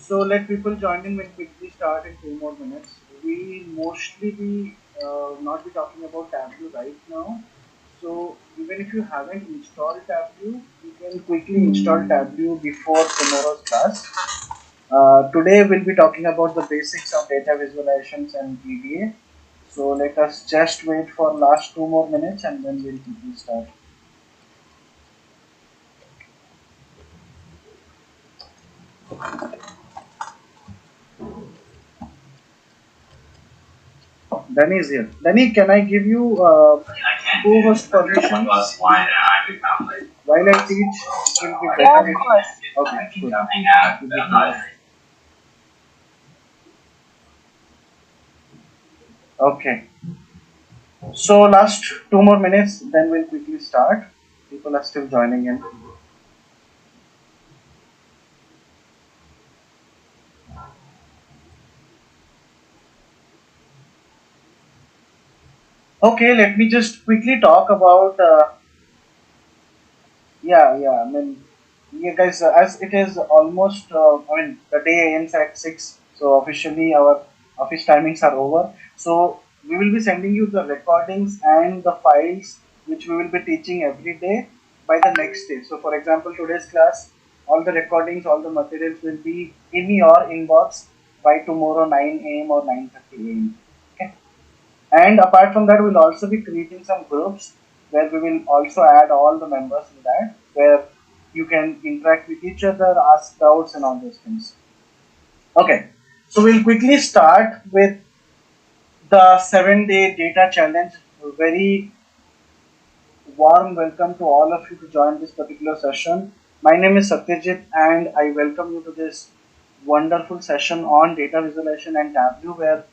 So let people join in. We'll quickly start in 2 more minutes. We mostly be not be talking about Tableau right now. So even if you haven't installed Tableau, you can quickly install Tableau before tomorrow's class. Today we'll be talking about the basics of data visualizations and VBA. So let us just wait for last 2 more minutes and then we'll quickly start. Danny is here. Danny, can I give you co-host permission while I teach? It will be Yeah, better of if. course. Okay, good. It will be nice. Okay. So last 2 more minutes, then we'll quickly start. People are still joining in. Okay, let me just quickly talk about. Yeah. I mean, yeah, guys. As it is almost. I mean, the day ends at 6, so officially our office timings are over. So we will be sending you the recordings and the files which we will be teaching every day by the next day. So, for example, today's class, all the recordings, all the materials will be in your inbox by tomorrow 9 a.m. or 9:30 a.m. Okay. And apart from that, we'll also be creating some groups where we will also add all the members in that, where you can interact with each other, ask doubts, and all those things. Okay, so we'll quickly start with the 7-day data challenge. A very warm welcome to all of you to join this particular session. My name is Satyajit, and I welcome you to this wonderful session on data visualization and Tableau, where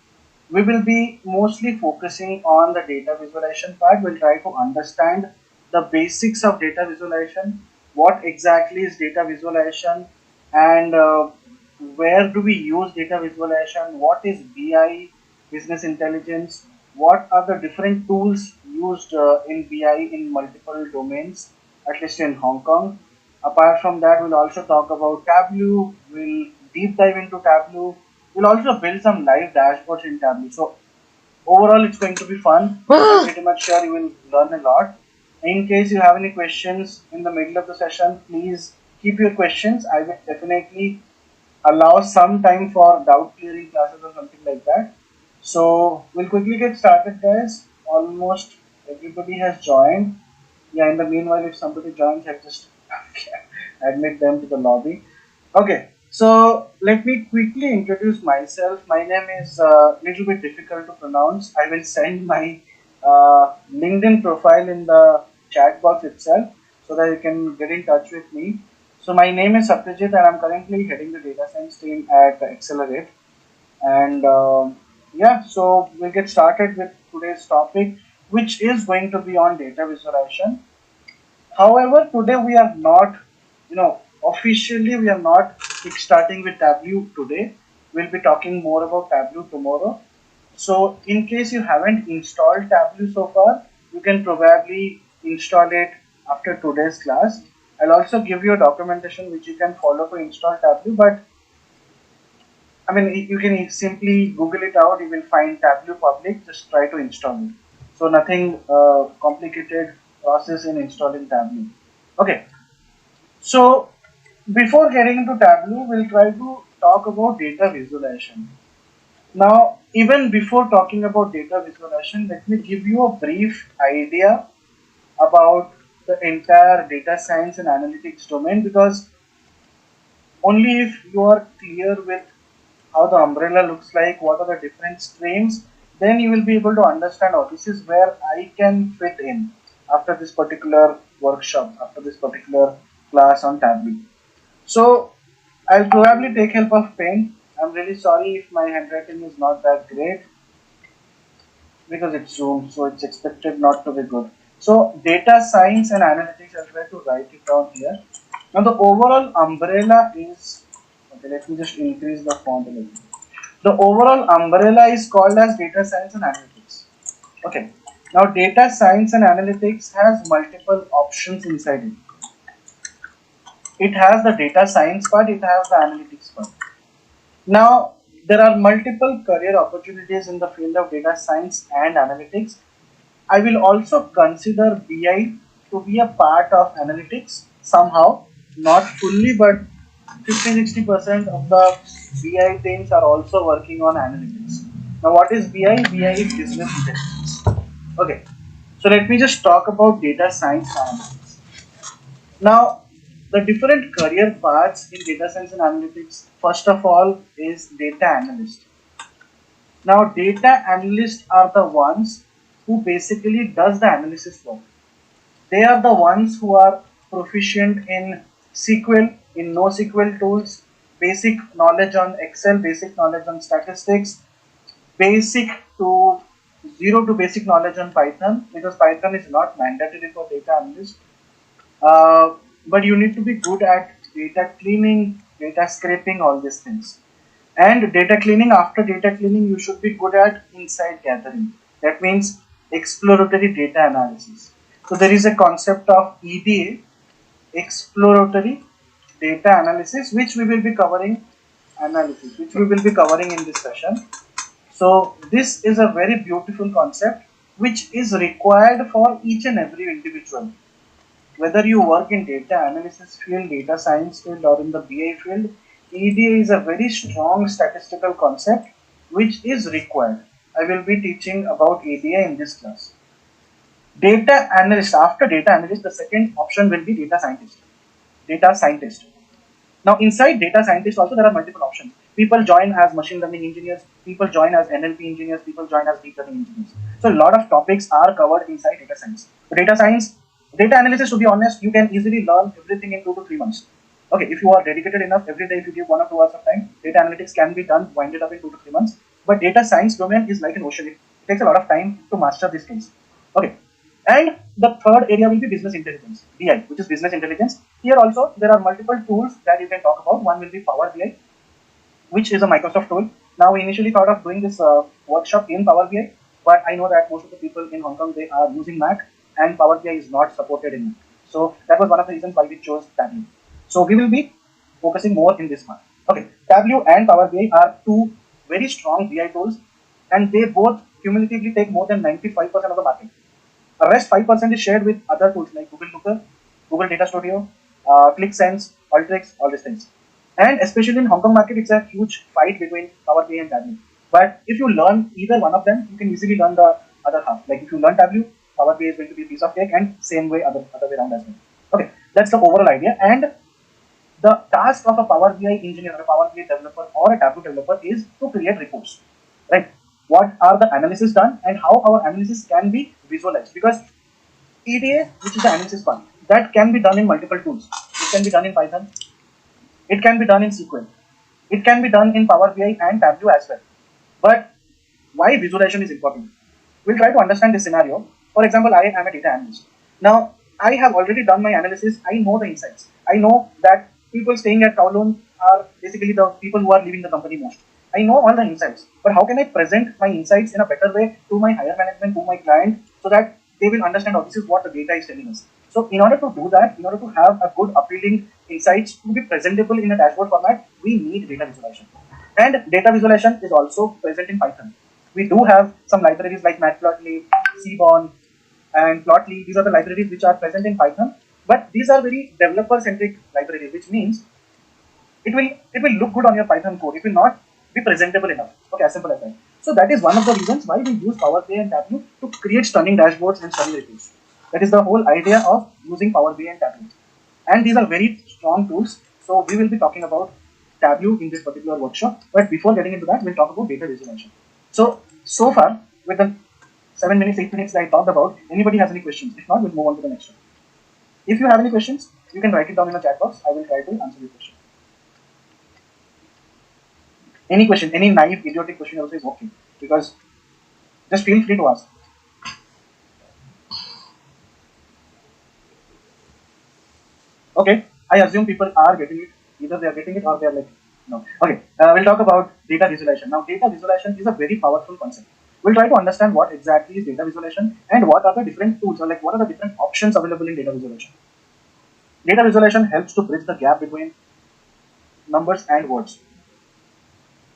we will be mostly focusing on the data visualization part. We'll try to understand the basics of data visualization, what exactly is data visualization, and where do we use data visualization, what is BI, business intelligence, what are the different tools used in BI in multiple domains, at least in Hong Kong. Apart from that, we'll also talk about Tableau, we'll deep dive into Tableau, we'll also build some live dashboards in Tableau. So overall, it's going to be fun. I'm pretty much sure you will learn a lot. In case you have any questions in the middle of the session, please keep your questions. I will definitely allow some time for doubt clearing classes or something like that. So we'll quickly get started, guys. Almost everybody has joined. Yeah, in the meanwhile, if somebody joins, I'll just admit them to the lobby. Okay, so let me quickly introduce myself. My name is a little bit difficult to pronounce. I will send my LinkedIn profile in the chat box itself so that you can get in touch with me. So my name is Satyajit and I'm currently heading the data science team at Accelerate. And yeah, so we'll get started with today's topic, which is going to be on data visualization. However, today we are not, officially we are not starting with Tableau today. We'll be talking more about Tableau tomorrow. So, in case you haven't installed Tableau so far, you can probably install it after today's class. I'll also give you a documentation which you can follow to install Tableau. But I mean, you can simply Google it out. You will find Tableau public. Just try to install it. So nothing complicated process in installing Tableau. Okay, so before getting into Tableau, we'll try to talk about data visualization. Now, even before talking about data visualization, let me give you a brief idea about the entire data science and analytics domain, because only if you are clear with how the umbrella looks like, what are the different streams, then you will be able to understand, oh, this is where I can fit in after this particular workshop, after this particular class on Tableau. So I'll probably take help of Paint. I'm really sorry if my handwriting is not that great because it's Zoom, so it's expected not to be good. So data science and analytics, I'll try to write it down here. Now the overall umbrella is, okay, let me just increase the font a little. The overall umbrella is called as data science and analytics. Okay. Now data science and analytics has multiple options inside it. It has the data science part, it has the analytics part. Now, there are multiple career opportunities in the field of data science and analytics. I will also consider BI to be a part of analytics somehow, not fully, but 50-60% of the BI teams are also working on analytics. Now, what is BI? BI is business intelligence. Okay, so let me just talk about data science and analytics. Now, the different career paths in data science and analytics, first of all, is data analyst. Now, data analysts are the ones who basically does the analysis work. They are the ones who are proficient in SQL, in NoSQL tools, basic knowledge on Excel, basic knowledge on statistics, basic to zero to basic knowledge on Python, because Python is not mandatory for data analyst. But you need to be good at data cleaning, data scraping, all these things. And data cleaning, after data cleaning, you should be good at insight gathering. That means exploratory data analysis. So there is a concept of EDA, exploratory data analysis, which we will be covering which we will be covering in this session. So this is a very beautiful concept which is required for each and every individual. Whether you work in data analysis field, data science field, or in the BI field, EDA is a very strong statistical concept which is required. I will be teaching about EDA in this class. Data analyst, after data analyst, the second option will be data scientist. Data scientist. Now, inside data scientist also there are multiple options. People join as machine learning engineers, people join as NLP engineers, people join as deep learning engineers. So a lot of topics are covered inside data science. So data science, data analysis, to be honest, you can easily learn everything in 2 to 3 months. Okay, if you are dedicated enough, every day if you give 1 or 2 hours of time, data analytics can be done, winded up in 2 to 3 months. But data science domain is like an ocean. It takes a lot of time to master these skills. Okay, and the third area will be business intelligence, BI, which is business intelligence. Here also there are multiple tools that you can talk about. One will be Power BI, which is a Microsoft tool. Now we initially thought of doing this workshop in Power BI, but I know that most of the people in Hong Kong, they are using Mac, and Power BI is not supported in Mac. So that was one of the reasons why we chose Tableau. So we will be focusing more in this month. Okay, Tableau and Power BI are two very strong BI tools, and they both cumulatively take more than 95% of the market. The rest 5% is shared with other tools like Google Looker, Google Data Studio, ClickSense, Alteryx, all these things. And especially in Hong Kong market, it's a huge fight between Power BI and Tableau. But if you learn either one of them, you can easily learn the other half. Like if you learn Tableau, Power BI is going to be a piece of cake, and same way other way around as well. Okay, that's the overall idea. And the task of a Power BI engineer or a Power BI developer or a Tableau developer is to create reports, right? What are the analysis done and how our analysis can be visualized? Because EDA, which is the analysis part, that can be done in multiple tools. It can be done in Python. It can be done in SQL. It can be done in Power BI and Tableau as well. But why visualization is important? We'll try to understand this scenario. For example, I am a data analyst. Now, I have already done my analysis. I know the insights. I know that people staying at Kowloon are basically the people who are leaving the company most. I know all the insights. But how can I present my insights in a better way to my higher management, to my client, so that they will understand, oh, this is what the data is telling us. So in order to do that, in order to have a good appealing insights to be presentable in a dashboard format, we need data visualization. And data visualization is also present in Python. We do have some libraries like Matplotlib, Seaborn, and Plotly. These are the libraries which are present in Python, but these are very developer-centric libraries, which means it will look good on your Python code. It will not be presentable enough. Okay, as simple as that. So that is one of the reasons why we use Power BI and Tableau to create stunning dashboards and stunning reports. That is the whole idea of using Power BI and Tableau. And these are very strong tools. So we will be talking about Tableau in this particular workshop. But before getting into that, we'll talk about data visualization. So far, with the 7 minutes, 8 minutes that I talked about, anybody has any questions? If not, we'll move on to the next one. If you have any questions, you can write it down in the chat box. I will try to answer your question. Any question, any naive, idiotic question also is okay. Because just feel free to ask. Okay, I assume people are getting it. Either they are getting it or they are like, no. Okay, we'll talk about data visualization. Now, data visualization is a very powerful concept. We'll try to understand what exactly is data visualization and what are the different tools, or like what are the different options available in data visualization. Data visualization helps to bridge the gap between numbers and words.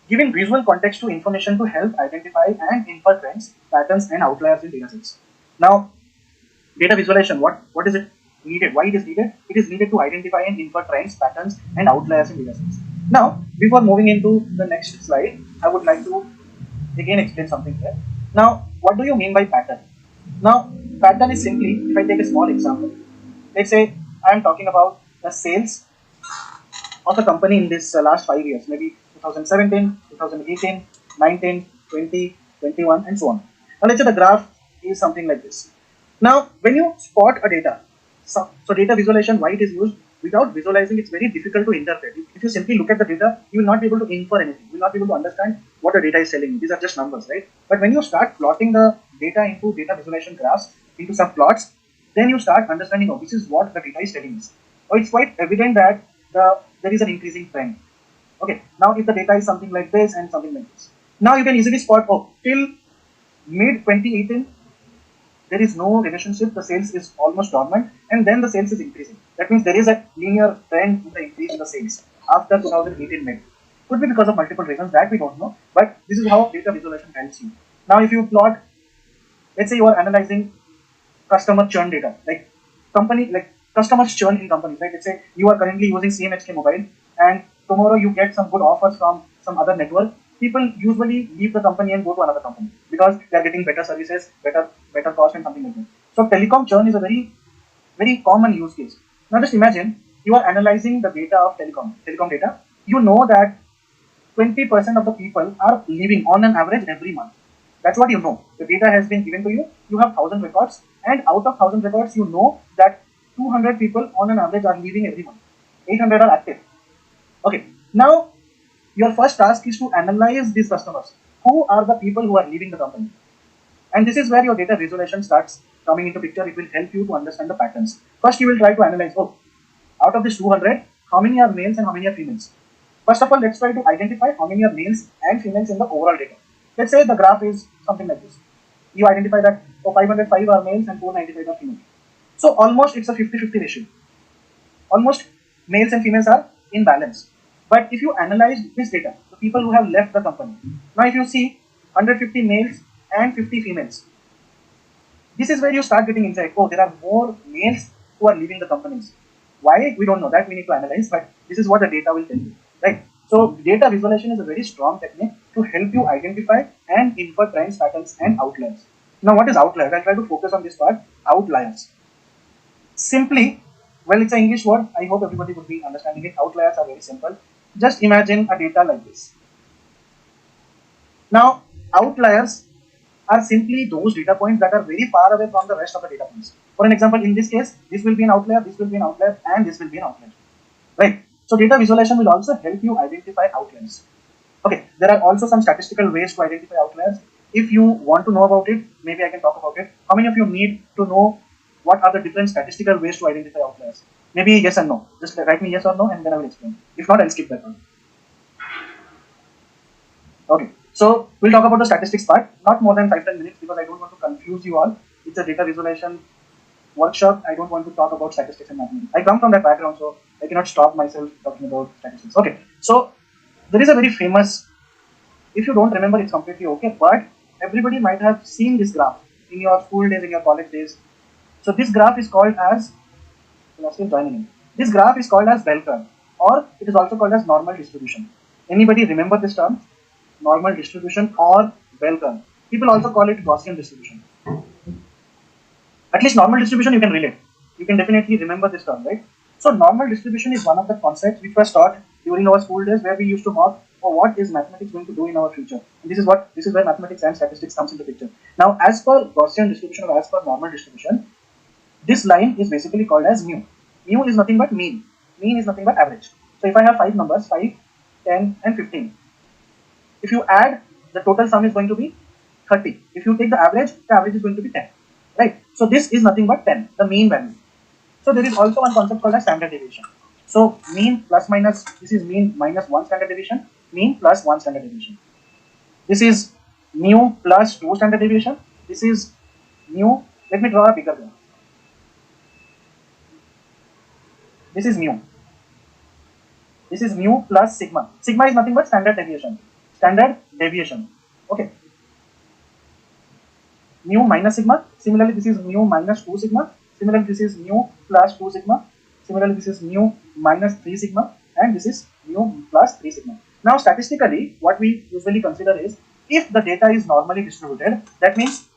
giving visual context to information to help identify and infer trends, patterns, and outliers in data sets. Now, data visualization, what is it needed? Why it is needed? It is needed to identify and infer trends, patterns, and outliers in data sets. Now, before moving into the next slide, I would like to again explain something here. Now, what do you mean by pattern? Now, pattern is simply, if I take a small example, let's say I am talking about the sales of a company in this last 5 years, maybe 2017, 2018, 19, 20, 21, and so on. Now, let's say the graph is something like this. Now, when you spot a data, so data visualization, why it is used? Without visualizing, it's very difficult to interpret. If you simply look at the data, you will not be able to infer anything. You will not be able to understand what the data is telling you. These are just numbers, right? But when you start plotting the data into data visualization graphs, into some plots, then you start understanding, oh, this is what the data is telling us. Oh, it's quite evident that there is an increasing trend. Okay, now if the data is something like this and something like this, now you can easily spot, oh, till mid 2018, there is no relationship, the sales is almost dormant, and then the sales is increasing. That means there is a linear trend in the increase in the sales after 2018 mid. Could be because of multiple reasons that we don't know, but this is how data visualization helps you. Now, if you plot, let's say you are analyzing customer churn data, like customers churn in companies, right? Let's say you are currently using CMHK mobile, and tomorrow you get some good offers from some other network. People usually leave the company and go to another company because they are getting better services, better cost, and something like that. So telecom churn is a very common use case. Now just imagine you are analyzing the data of telecom data. You know that 20% of the people are leaving on an average every month. That's what you know. The data has been given to you. You have 1,000 records, and out of 1,000 records, you know that 200 people on an average are leaving every month. 800 are active. Okay. Now, your first task is to analyze these customers. Who are the people who are leaving the company? And this is where your data visualization starts coming into picture. It will help you to understand the patterns. First, you will try to analyze, oh, out of this 200, how many are males and how many are females? First of all, let's try to identify how many are males and females in the overall data. Let's say the graph is something like this. You identify that, oh, 505 are males and 495 are females. So almost it's a 50-50 ratio. Almost males and females are in balance. But if you analyze this data, the people who have left the company, now if you see 150 males and 50 females, this is where you start getting insight. Oh, there are more males who are leaving the companies. Why? We don't know that. We need to analyze, but this is what the data will tell you, right? So data visualization is a very strong technique to help you identify and infer trends, patterns, and outliers. Now, what is outliers? I'll try to focus on this part. Outliers. Simply, well, it's an English word. I hope everybody would be understanding it. Outliers are very simple. Just imagine a data like this. Now, outliers are simply those data points that are very far away from the rest of the data points. For an example, in this case, this will be an outlier, this will be an outlier, and this will be an outlier. Right? So data visualization will also help you identify outliers. Okay, there are also some statistical ways to identify outliers. If you want to know about it, maybe I can talk about it. How many of you need to know what are the different statistical ways to identify outliers? Maybe yes and no. Just write me yes or no and then I will explain. If not, I'll skip that one. Okay, so we'll talk about the statistics part, not more than 5-10 minutes because I don't want to confuse you all. It's a data visualization workshop. I don't want to talk about statistics and mathematics. I come from that background, so I cannot stop myself talking about statistics. Okay, so there is a very famous, if you don't remember, it's completely okay, but everybody might have seen this graph in your school days, in your college days. So this graph is called as, still joining in. This graph is called as bell curve, or it is also called as normal distribution. Anybody remember this term? Normal distribution or bell curve. People also call it Gaussian distribution. At least normal distribution you can relate. You can definitely remember this term, right? So normal distribution is one of the concepts which was taught during our school days where we used to mock, oh, what is mathematics going to do in our future? And this is where mathematics and statistics comes into picture. Now, as per Gaussian distribution or as per normal distribution, this line is basically called as mu. Mu is nothing but mean. Mean is nothing but average. So if I have 5 numbers, 5, 10, and 15, if you add, the total sum is going to be 30. If you take the average is going to be 10. Right? So this is nothing but 10, the mean value. So there is also one concept called as standard deviation. So mean plus minus, this is mean minus 1 standard deviation, mean plus 1 standard deviation. This is mu plus 2 standard deviation. This is mu. Let me draw a bigger one. This is mu. This is mu plus sigma. Sigma is nothing but standard deviation. standard deviation. Okay, mu minus sigma. Similarly, this is mu minus 2 sigma. Similarly, this is mu plus 2 sigma. Similarly, this is mu minus 3 sigma, and this is mu plus 3 sigma. Now, statistically, what we usually consider is if the data is normally distributed, that means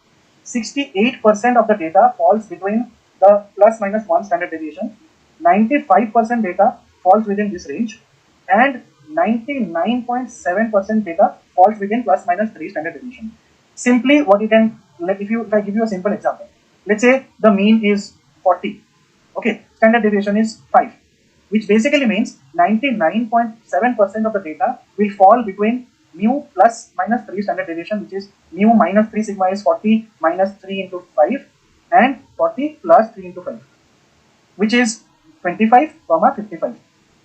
68% of the data falls between the plus minus 1 standard deviation, 95% data falls within this range, and 99.7% data falls within plus minus 3 standard deviation. Simply, what you can, like, if I give you a simple example, let's say the mean is 40, okay, standard deviation is 5, which basically means 99.7% of the data will fall between mu plus minus 3 standard deviation, which is mu minus 3 sigma is 40 minus 3 into 5, and 40 plus 3 into 5, which is 25 comma 55.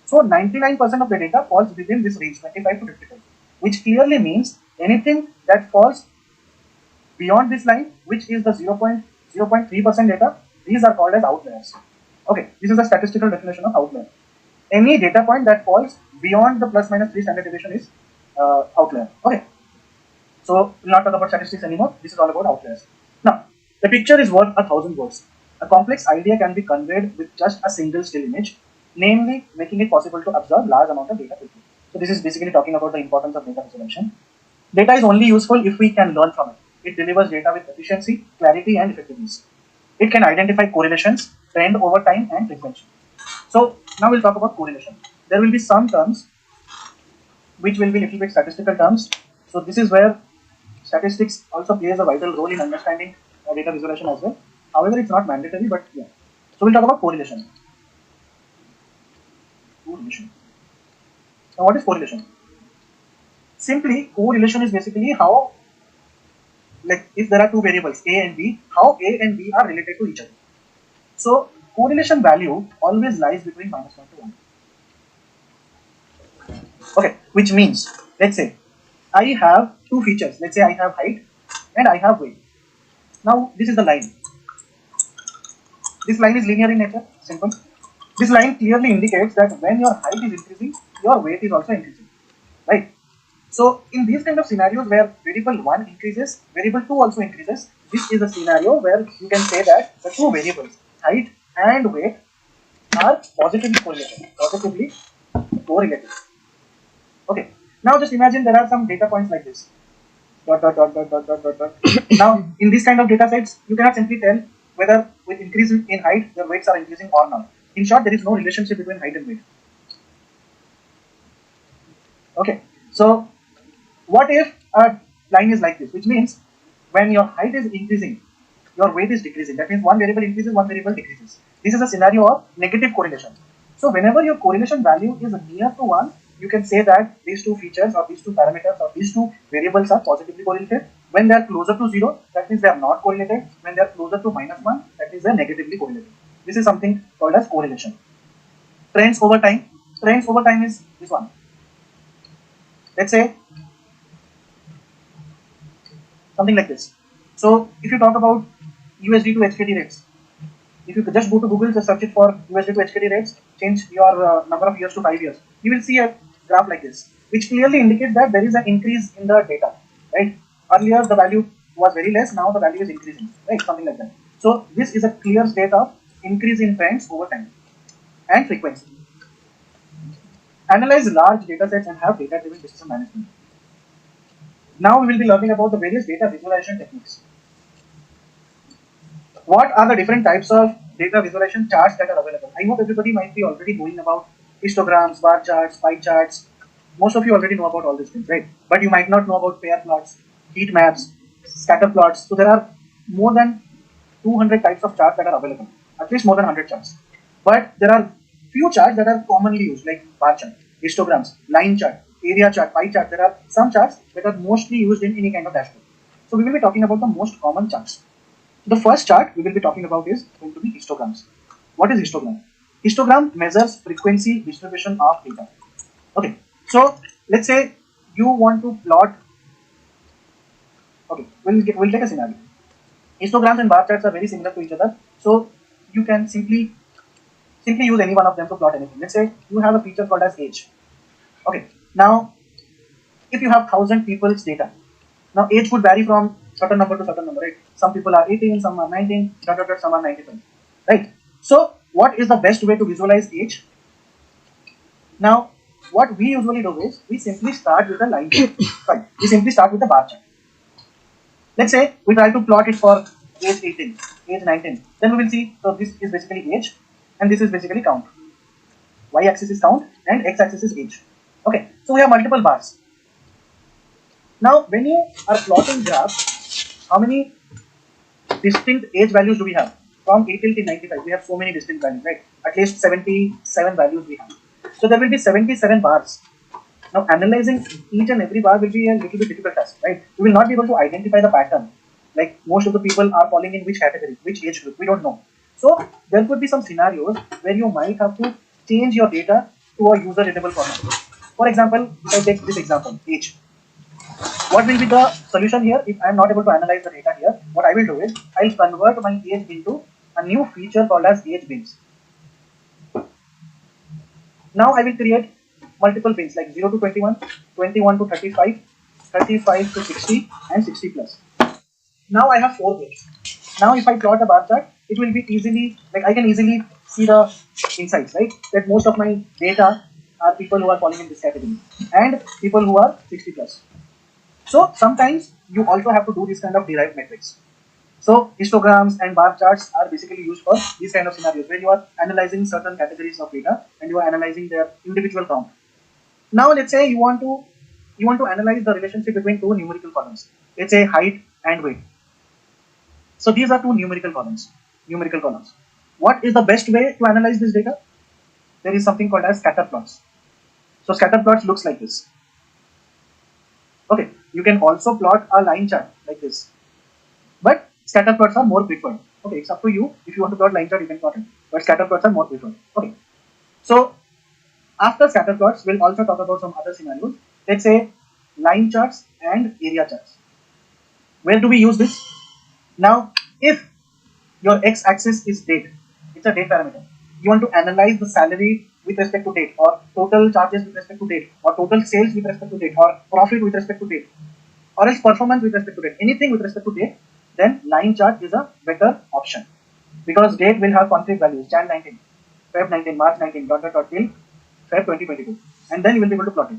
So 99% of the data falls within this range, 25 to 55, which clearly means anything that falls beyond this line, which is the 0.3% data, these are called as outliers. Okay, this is the statistical definition of outlier. Any data point that falls beyond the plus minus 3 standard deviation is outlier. Okay, so we'll not talk about statistics anymore. This is all about outliers. Now, the picture is worth 1,000 words. A complex idea can be conveyed with just a single still image, namely making it possible to observe large amount of data quickly. So this is basically talking about the importance of data visualization. Data is only useful if we can learn from it. It delivers data with efficiency, clarity, and effectiveness. It can identify correlations, trend over time, and frequency. So now we'll talk about correlation. There will be some terms which will be little bit statistical terms. So this is where statistics also plays a vital role in understanding data visualization as well. However, it's not mandatory, but yeah. So we'll talk about correlation. Correlation. Now, what is correlation? Simply, correlation is basically how, like, if there are two variables A and B, how A and B are related to each other. So correlation value always lies between -1 to 1. Okay, which means, let's say I have two features. Let's say I have height and I have weight. Now this is the line. This line is linear in nature, simple. This line clearly indicates that when your height is increasing, your weight is also increasing, right? So in these kind of scenarios where variable 1 increases, variable 2 also increases, this is a scenario where you can say that the two variables, height and weight, are positively correlated. Okay. Now just imagine there are some data points like this. Dot, dot, dot, dot, dot, dot, dot, dot. Now in this kind of data sets, you cannot simply tell whether with increase in height, the weights are increasing or not. In short, there is no relationship between height and weight. Okay. So what if a line is like this, which means when your height is increasing, your weight is decreasing. That means one variable increases, one variable decreases. This is a scenario of negative correlation. So whenever your correlation value is near to 1, you can say that these two features or these two parameters or these two variables are positively correlated. When they are closer to 0, that means they are not correlated. When they are closer to -1, that means they are negatively correlated. This is something called as correlation. Trends over time. Trends over time is this one. Let's say something like this. So if you talk about USD to HKD rates, if you just go to Google, just search it for USD to HKD rates, change your number of years to 5 years, you will see a graph like this, which clearly indicates that there is an increase in the data, right? Earlier the value was very less, now the value is increasing, right? Something like that. So this is a clear state of increase in trends over time and frequency. Analyze large data sets and have data-driven decision management. Now we will be learning about the various data visualization techniques. What are the different types of data visualization charts that are available? I hope everybody might be already knowing about histograms, bar charts, pie charts. Most of you already know about all these things, right? But you might not know about pair plots, heat maps, scatter plots. So there are more than 200 types of charts that are available, at least more than 100 charts. But there are few charts that are commonly used, like bar chart, histograms, line chart, area chart, pie chart. There are some charts that are mostly used in any kind of dashboard. So we will be talking about the most common charts. The first chart we will be talking about is going to be histograms. What is histogram? Histogram measures frequency distribution of data. Okay, so let's say you want to plot. Okay, we'll take a scenario. Histograms and bar charts are very similar to each other, so you can simply use any one of them to plot anything. Let's say you have a feature called as age. Okay, now If you have 1,000 people's data, now age could vary from certain number to certain number, right? Some people are 18, some are 19, some are 95, right? So what is the best way to visualize age? Now, what we usually do is we simply start with a line chart. Sorry, we simply start with a bar chart. Let's say we try to plot it for age 18, age 19. Then we will see, so this is basically age and this is basically count. Y-axis is count and x-axis is age. Okay, so we have multiple bars. Now, when you are plotting graphs, how many distinct age values do we have? From 18 to 95, we have so many distinct values, right? At least 77 values we have. So there will be 77 bars. Now, analyzing each and every bar will be a little bit difficult task, right? We will not be able to identify the pattern. Like most of the people are falling in which category, which age group, we don't know. So there could be some scenarios where you might have to change your data to a user readable format. For example, if I take this example, age. What will be the solution here? If I am not able to analyze the data here, what I will do is I'll convert my age into a new feature called as age bins. Now I will create multiple bins like 0 to 21, 21 to 35, 35 to 60 and 60 plus. Now I have 4 bins. Now if I plot a bar chart, it will be easily, like I can easily see the insights, right? That most of my data are people who are falling in this category and people who are 60 plus. So sometimes you also have to do this kind of derived metrics. So histograms and bar charts are basically used for these kind of scenarios where you are analyzing certain categories of data and you are analyzing their individual count. Now let's say you want to analyze the relationship between two numerical columns. Let's say height and weight. So these are two numerical columns. What is the best way to analyze this data? There is something called as scatter plots. So scatter plots looks like this. Okay, you can also plot a line chart like this, but scatter plots are more preferred. Okay, it's up to you. If you want to plot line chart, you can plot it, but scatter plots are more preferred. Okay, so after scatter plots, we'll also talk about some other scenarios. Let's say line charts and area charts. Where do we use this? Now, if your x-axis is date, it's a date parameter. You want to analyze the salary with respect to date, or total charges with respect to date, or total sales with respect to date, or profit with respect to date, or else performance with respect to date, anything with respect to date, then line chart is a better option because date will have conflict values, Jan 19, Feb 19, March 19, dot dot dot till Feb 2022, and then you will be able to plot it.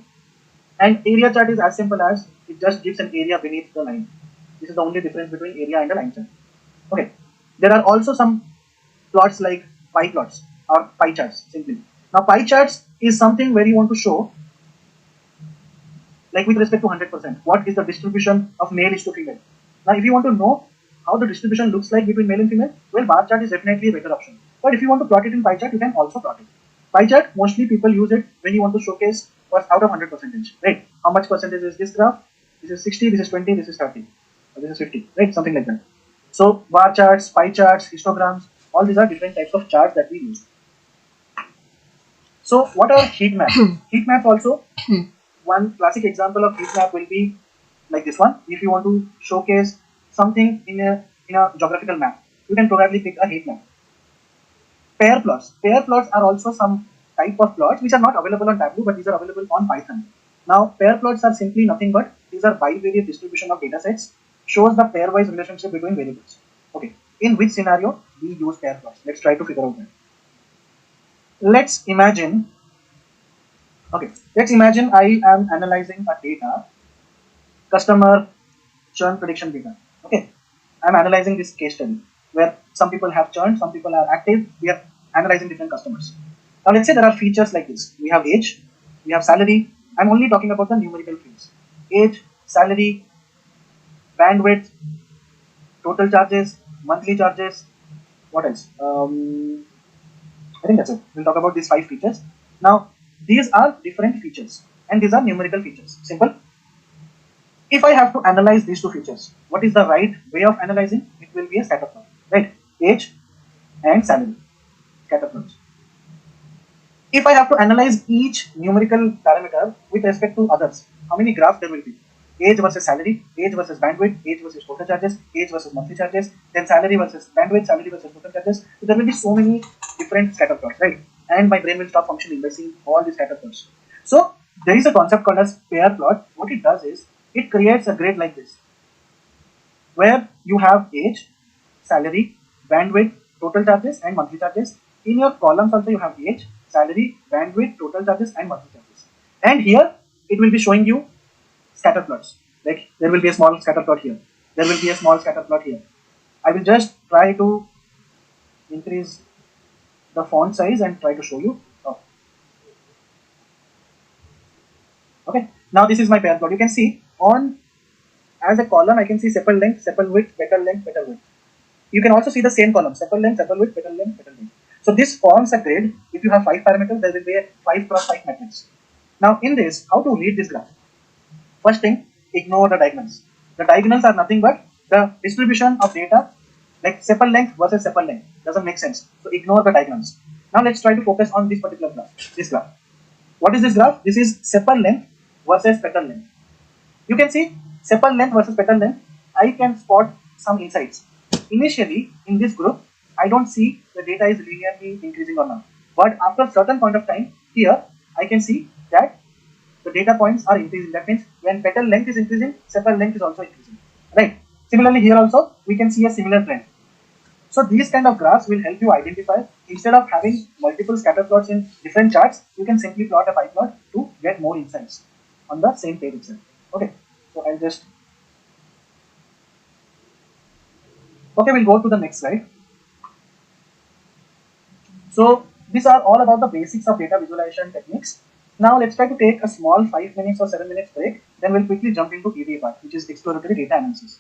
And area chart is as simple as it just gives an area beneath the line. This is the only difference between area and a line chart. Okay, there are also some plots like pie plots or pie charts simply. Now pie charts is something where you want to show, like with respect to 100%, what is the distribution of male is to female. Now if you want to know how the distribution looks like between male and female, well, bar chart is definitely a better option. But if you want to plot it in pie chart, you can also plot it. Pie chart, mostly people use it when you want to showcase what's out of 100%, right? How much percentage is this graph? This is 60, this is 20, this is 30, or this is 50, right? Something like that. So bar charts, pie charts, histograms, all these are different types of charts that we use. So what are heat maps? Heat maps also, one classic example of heat map will be like this one. If you want to showcase something in a geographical map, you can probably pick a heat map. Pair plots. Pair plots are also some type of plots which are not available on Tableau, but these are available on Python. Now, pair plots are simply nothing but these are bivariate distribution of data sets, shows the pairwise relationship between variables. Okay, in which scenario we use pair plots? Let's try to figure out that. Let's imagine I am analyzing a data, customer churn prediction data. Okay, I'm analyzing this case study where some people have churned, some people are active. We are analyzing different customers. Now let's say there are features like this. We have age, we have salary. I'm only talking about the numerical fields. Age, salary, bandwidth, total charges, monthly charges. What else? I think that's it. We'll talk about these 5 features. Now, these are different features and these are numerical features. Simple. If I have to analyze these 2 features, what is the right way of analyzing? It will be a scatter plot, right? Age and salary, scatter plots. If I have to analyze each numerical parameter with respect to others, how many graphs there will be? Age versus salary, age versus bandwidth, age versus total charges, age versus monthly charges, then salary versus bandwidth, salary versus total charges. So there will be so many different scatter plots, right? And my brain will stop functioning by seeing all these scatter plots. So There is a concept called as pair plot. What it does is it creates a grid like this, where you have age, salary, bandwidth, total charges, and monthly charges. In your columns also you have age, salary, bandwidth, total charges, and monthly charges. And here it will be showing you scatter plots. Like there will be a small scatter plot here. There will be a small scatter plot here. I will just try to increase the font size and try to show you. Oh, okay. Now this is my pair plot. You can see on as a column I can see sepal length, sepal width, petal length, petal width. You can also see the same column, sepal length, sepal width, petal length, petal width. So this forms a grid. If you have 5 parameters, there will be a 5 cross 5 matrix. Now in this, how to read this graph? First thing, ignore the diagonals. The diagonals are nothing but the distribution of data, like sepal length versus sepal length. Doesn't make sense. So ignore the diagonals. Now let's try to focus on this particular graph. This graph. What is this graph? This is sepal length versus petal length. You can see sepal length versus petal length. I can spot some insights. Initially, in this group, I don't see the data is linearly increasing or not. But after a certain point of time, here, I can see that the data points are increasing. That means when petal length is increasing, sepal length is also increasing. Right? Similarly, here also, we can see a similar trend. So these kind of graphs will help you identify, instead of having multiple scatter plots in different charts, you can simply plot a pie plot to get more insights on the same page itself. Okay, so I'll just, okay, we'll go to the next slide. So these are all about the basics of data visualization techniques. Now let's try to take a small 5 minutes or 7 minutes break. Then we'll quickly jump into EDA part, which is exploratory data analysis.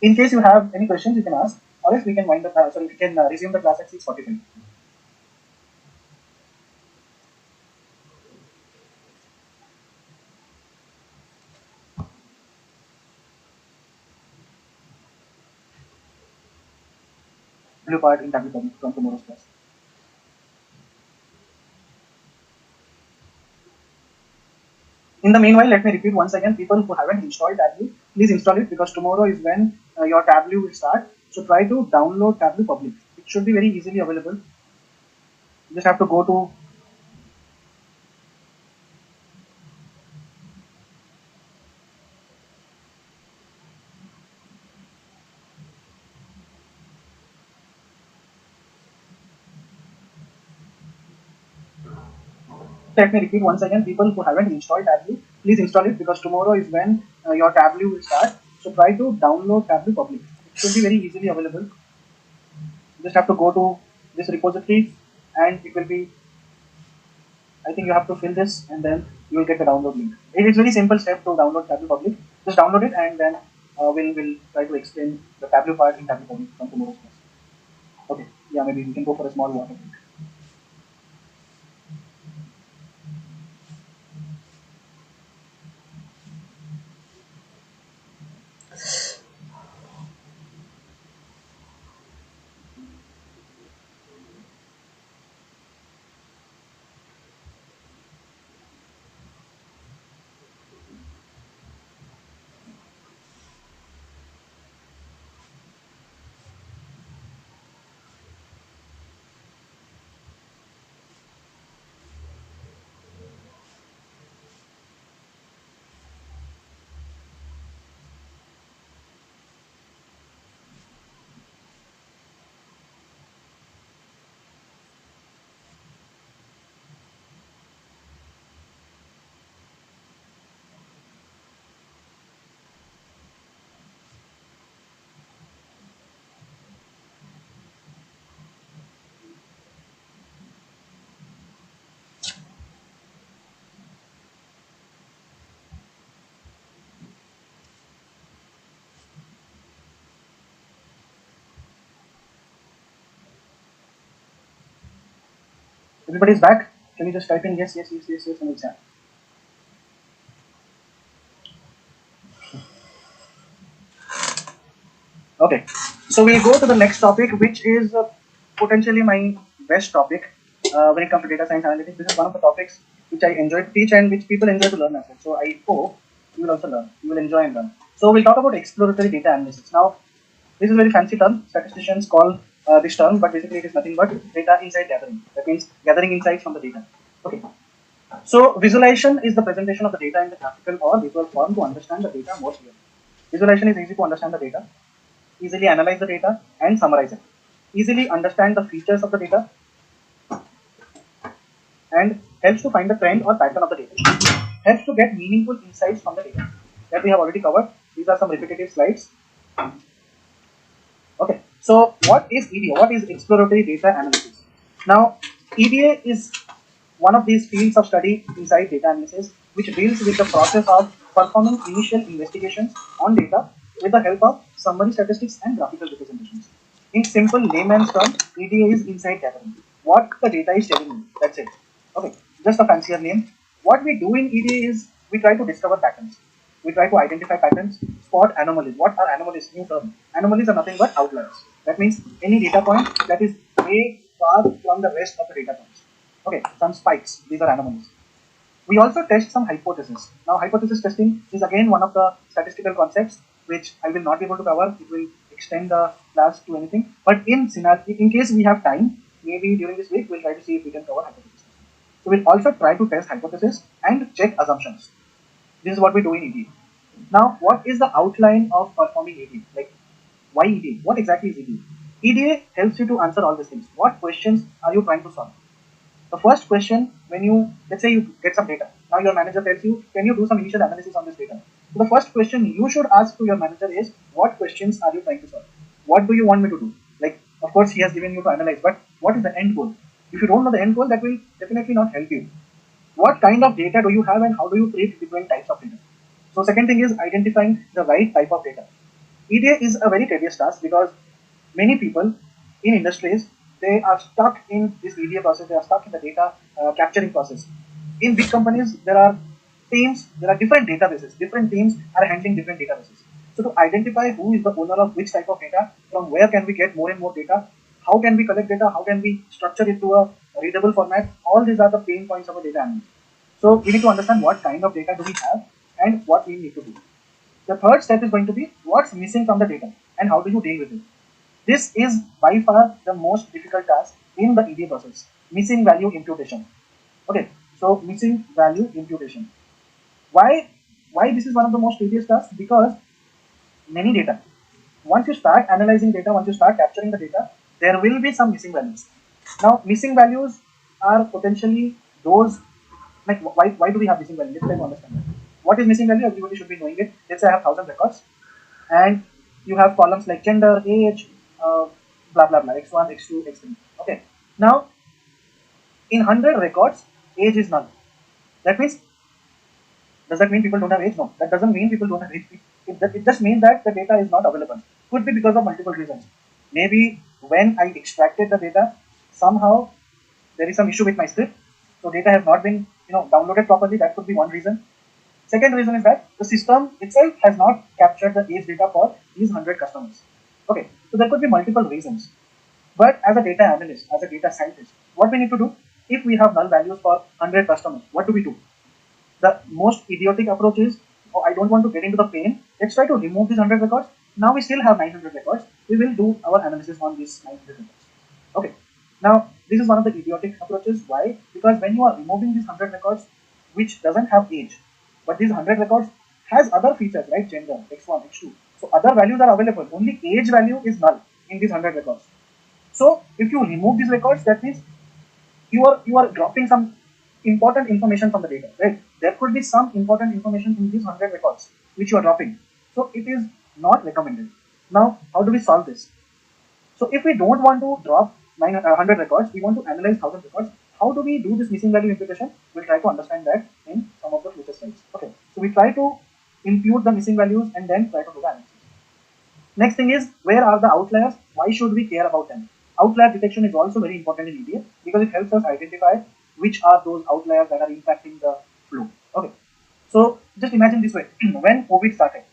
In case you have any questions, you can ask, or else we can wind up. Sorry, we can resume the class at 6:45. Blue part in WW from tomorrow's class. In the meanwhile, let me repeat once again, people who haven't installed Tableau, please install it, because tomorrow is when your Tableau will start. So try to download Tableau public. It should be very easily available. You just have to go to, let me repeat once again, people who haven't installed Tableau, please install it, because tomorrow is when your Tableau will start. So try to download Tableau public. It should be very easily available. You just have to go to this repository, and it will be, I think you have to fill this, and then you will get the download link. It is very simple step to download Tableau Public. Just download it, and then we'll try to explain the Tableau part in Tableau Public from tomorrow's class. Okay, yeah, maybe we can go for a small water break. Everybody's back. Can you just type in yes, yes, yes, yes, yes in the chat? Okay, so we'll go to the next topic, which is potentially my best topic when it comes to data science analytics. This is one of the topics which I enjoy to teach and which people enjoy to learn as well. So I hope you will also learn. You will enjoy and learn. So we'll talk about exploratory data analysis. Now, this is a very fancy term. Statisticians call this term, but basically it is nothing but data insight gathering. That means gathering insights from the data. Okay. So visualization is the presentation of the data in the graphical or visual form to understand the data more clearly. Visualization is easy to understand the data, easily analyze the data and summarize it, easily understand the features of the data, and helps to find the trend or pattern of the data. Helps to get meaningful insights from the data that we have already covered. These are some repetitive slides. Okay, so what is EDA? What is exploratory data analysis? Now, EDA is one of these fields of study inside data analysis, which deals with the process of performing initial investigations on data with the help of summary statistics and graphical representations. In simple layman's terms, EDA is insight gathering. What the data is telling me, that's it. Okay, just a fancier name. What we do in EDA is we try to discover patterns. We try to identify patterns, spot anomalies. What are anomalies? New term. Anomalies are nothing but outliers. That means any data point that is way far from the rest of the data points. Okay, some spikes. These are anomalies. We also test some hypotheses. Now, hypothesis testing is again one of the statistical concepts which I will not be able to cover. It will extend the class to anything. But in case we have time, maybe during this week, we'll try to see if we can cover hypothesis. So we'll also try to test hypothesis and check assumptions. This is what we do in EDA. Now, what is the outline of performing EDA? Like, why EDA? What exactly is EDA? EDA helps you to answer all these things. What questions are you trying to solve? The first question, when you, let's say you get some data. Now your manager tells you, can you do some initial analysis on this data? So the first question you should ask to your manager is, what questions are you trying to solve? What do you want me to do? Like, of course, he has given you to analyze, but what is the end goal? If you don't know the end goal, that will definitely not help you. What kind of data do you have and how do you treat different types of data? So second thing is identifying the right type of data. EDA is a very tedious task because many people in industries, they are stuck in this EDA process, they are stuck in the data capturing process. In big companies, there are teams, there are different databases, different teams are handling different databases. So to identify who is the owner of which type of data, from where can we get more and more data, how can we collect data, how can we structure it to a readable format, all these are the pain points of a data analyst. So we need to understand what kind of data do we have and what we need to do. The third step is going to be what's missing from the data and how do you deal with it. This is by far the most difficult task in the EDA process, missing value imputation. Okay, so missing value imputation. Why? Why this is one of the most tedious tasks? Because many data. Once you start analyzing data, once you start capturing the data, there will be some missing values. Now, missing values are potentially those, like why do we have missing values? Let's try to understand that. What is missing value? Everybody should be knowing it. Let's say I have 1,000 records and you have columns like gender, age, blah blah blah, x1, x2, x3. Okay. Now, in 100 records, age is null. That means, does that mean people don't have age? No, that doesn't mean people don't have age. It just means that the data is not available. Could be because of multiple reasons. Maybe when I extracted the data, somehow there is some issue with my script, so data has not been downloaded properly. That could be one reason. Second reason is that the system itself has not captured the age data for these 100 customers. Okay, so there could be multiple reasons. But as a data analyst, as a data scientist, what we need to do, if we have null values for 100 customers, what do we do? The most idiotic approach is, oh, I don't want to get into the pain. Let's try to remove these 100 records. Now we still have 900 records. We will do our analysis on these 900 records. Okay. Now, this is one of the idiotic approaches. Why? Because when you are removing these 100 records, which doesn't have age, but these 100 records has other features, right? Gender, x1, x2. So other values are available. Only age value is null in these 100 records. So if you remove these records, that means you are dropping some important information from the data, right? There could be some important information in these 100 records which you are dropping. So it is not recommended. Now, how do we solve this? So if we don't want to drop 100 records, we want to analyze 1,000 records. How do we do this missing value imputation? We'll try to understand that in some of the future slides. Okay, so we try to impute the missing values and then try to do the analysis. Next thing is, where are the outliers? Why should we care about them? Outlier detection is also very important in EDA because it helps us identify which are those outliers that are impacting the flow. Okay, so just imagine this way. When COVID started,